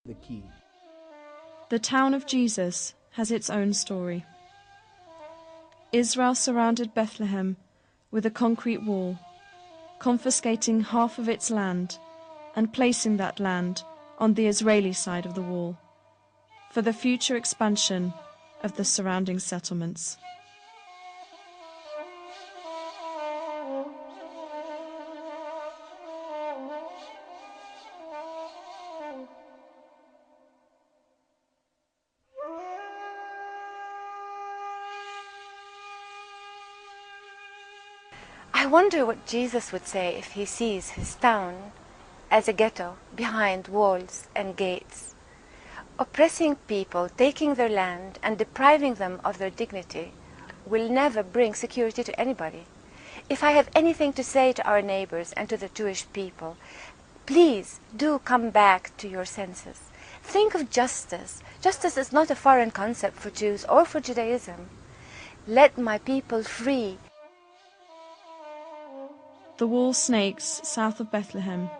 the key. The town of Jesus has its own story. Israel surrounded Bethlehem with a concrete wall, confiscating half of its land and placing that land on the Israeli side of the wall for the future expansion of the surrounding settlements. I wonder what Jesus would say if he sees his town as a ghetto behind walls and gates, oppressing people, taking their land and depriving them of their dignity will never bring security to anybody. If I have anything to say to our neighbors and to the Jewish people, please do come back to your senses. Think of justice. Justice is not a foreign concept for Jews or for Judaism. Let my people free. The wall snakes south of Bethlehem,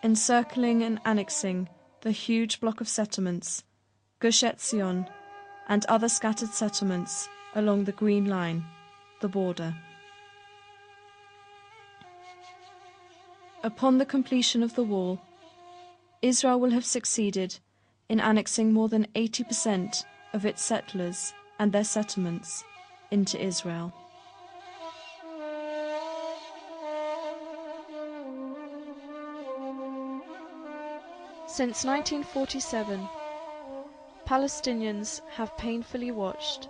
encircling and annexing the huge block of settlements, Gush Etzion, and other scattered settlements along the Green Line, the border. Upon the completion of the wall, Israel will have succeeded in annexing more than 80% of its settlers and their settlements into Israel. Since 1947, Palestinians have painfully watched,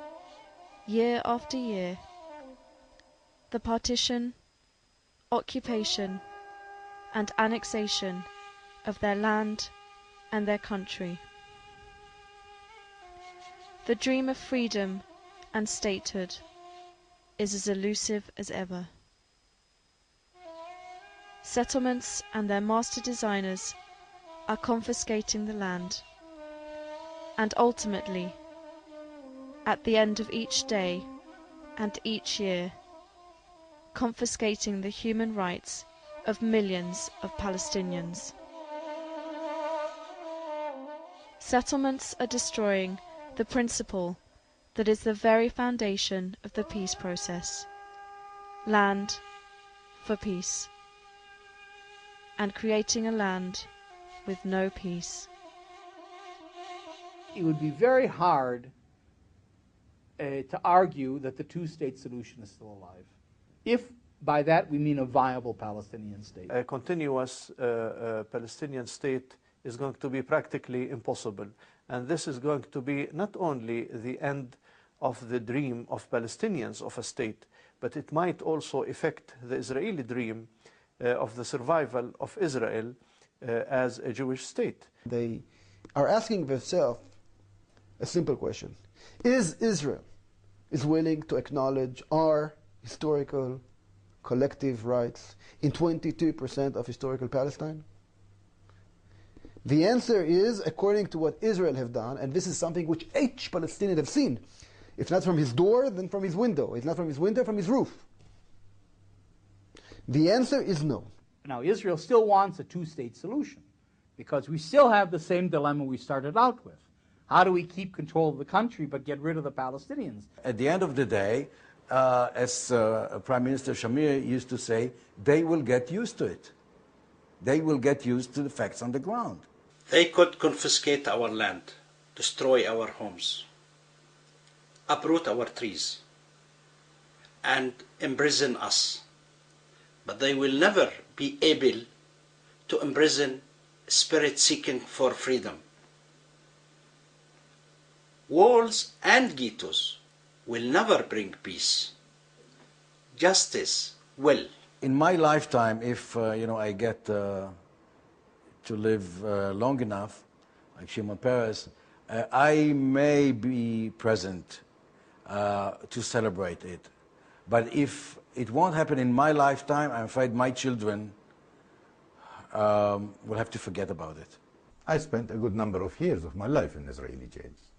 year after year, the partition, occupation, and annexation of their land and their country. The dream of freedom and statehood is as elusive as ever. Settlements and their master designers are confiscating the land, and ultimately, at the end of each day and each year, confiscating the human rights of millions of Palestinians. Settlements are destroying the principle that is the very foundation of the peace process: land for peace, and creating a land with no peace. It would be very hard to argue that the two-state solution is still alive, if by that we mean a viable Palestinian state. A continuous Palestinian state is going to be practically impossible, and this is going to be not only the end of the dream of Palestinians of a state, but it might also affect the Israeli dream of the survival of Israel as a Jewish state. They are asking themselves a simple question: is Israel willing to acknowledge our historical collective rights in 22% of historical Palestine? The answer is, according to what Israel have done, and this is something which each Palestinian have seen, if not from his door, then from his window. If not from his window, from his roof. The answer is no. Now, Israel still wants a two-state solution, because we still have the same dilemma we started out with. How do we keep control of the country but get rid of the Palestinians? At the end of the day, as Prime Minister Shamir used to say, they will get used to it. They will get used to the facts on the ground. They could confiscate our land, destroy our homes, uproot our trees, and imprison us. But they will never be able to imprison spirit seeking for freedom. Walls and ghettos will never bring peace. Justice will. In my lifetime, if I get to live long enough, like Shimon Peres, I may be present to celebrate it. But if it won't happen in my lifetime, I'm afraid my children will have to forget about it. I spent a good number of years of my life in Israeli jails.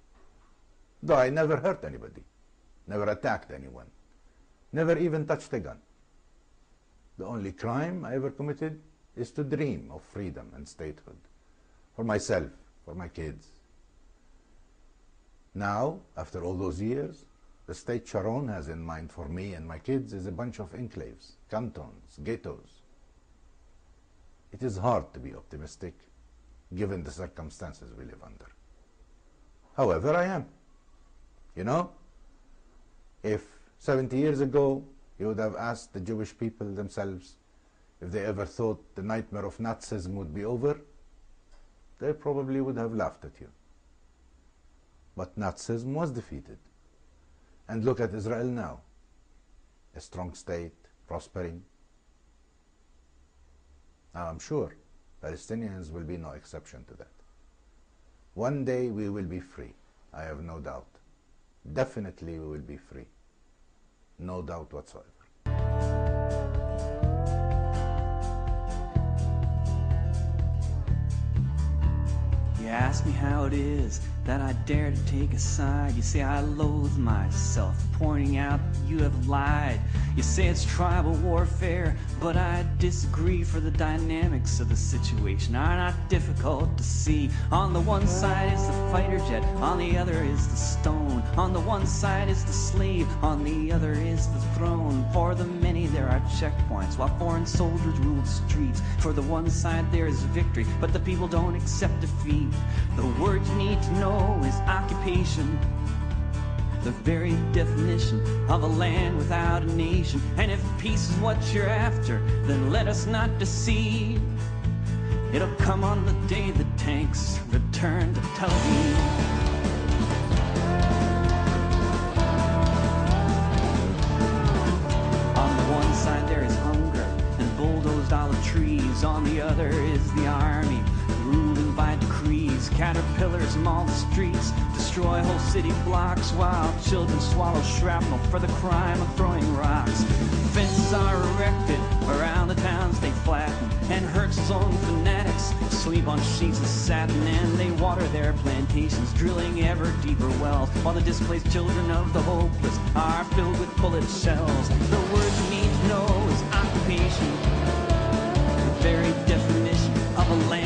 Though I never hurt anybody, never attacked anyone, never even touched a gun. The only crime I ever committed is to dream of freedom and statehood. for myself, for my kids. Now, after all those years, the state Sharon has in mind for me and my kids is a bunch of enclaves, cantons, ghettos. It is hard to be optimistic given the circumstances we live under. However, I am. You know, if 70 years ago you would have asked the Jewish people themselves if they ever thought the nightmare of Nazism would be over, they probably would have laughed at you. But Nazism was defeated. And look at Israel now, a strong state, prospering. Now I'm sure Palestinians will be no exception to that. One day we will be free, I have no doubt. Definitely we will be free. No doubt whatsoever. You ask me how it is that I dare to take a side. You say I loathe myself, pointing out you have lied. You say it's tribal warfare, but I disagree, for the dynamics of the situation are not difficult to see. On the one side is the fighter jet, on the other is the stone. On the one side is the slave, on the other is the throne. For the many there are checkpoints, while foreign soldiers rule the streets. For the one side there is victory, but the people don't accept defeat. The word you need to know is occupation, the very definition of a land without a nation. And if peace is what you're after, then let us not deceive. It'll come on the day the tanks return to Tel Aviv. On the one side there is hunger and bulldozed olive trees. On the other is the army, ruling by decrees. Caterpillars maul the streets, destroy whole city blocks, while children swallow shrapnel for the crime of throwing rocks. Fences are erected around the towns they flatten, and Herzl's own fanatics sleep on sheets of satin. And they water their plantations, drilling ever deeper wells, while the displaced children of the hopeless are filled with bullet shells. The word you need to know is occupation, the very definition of a land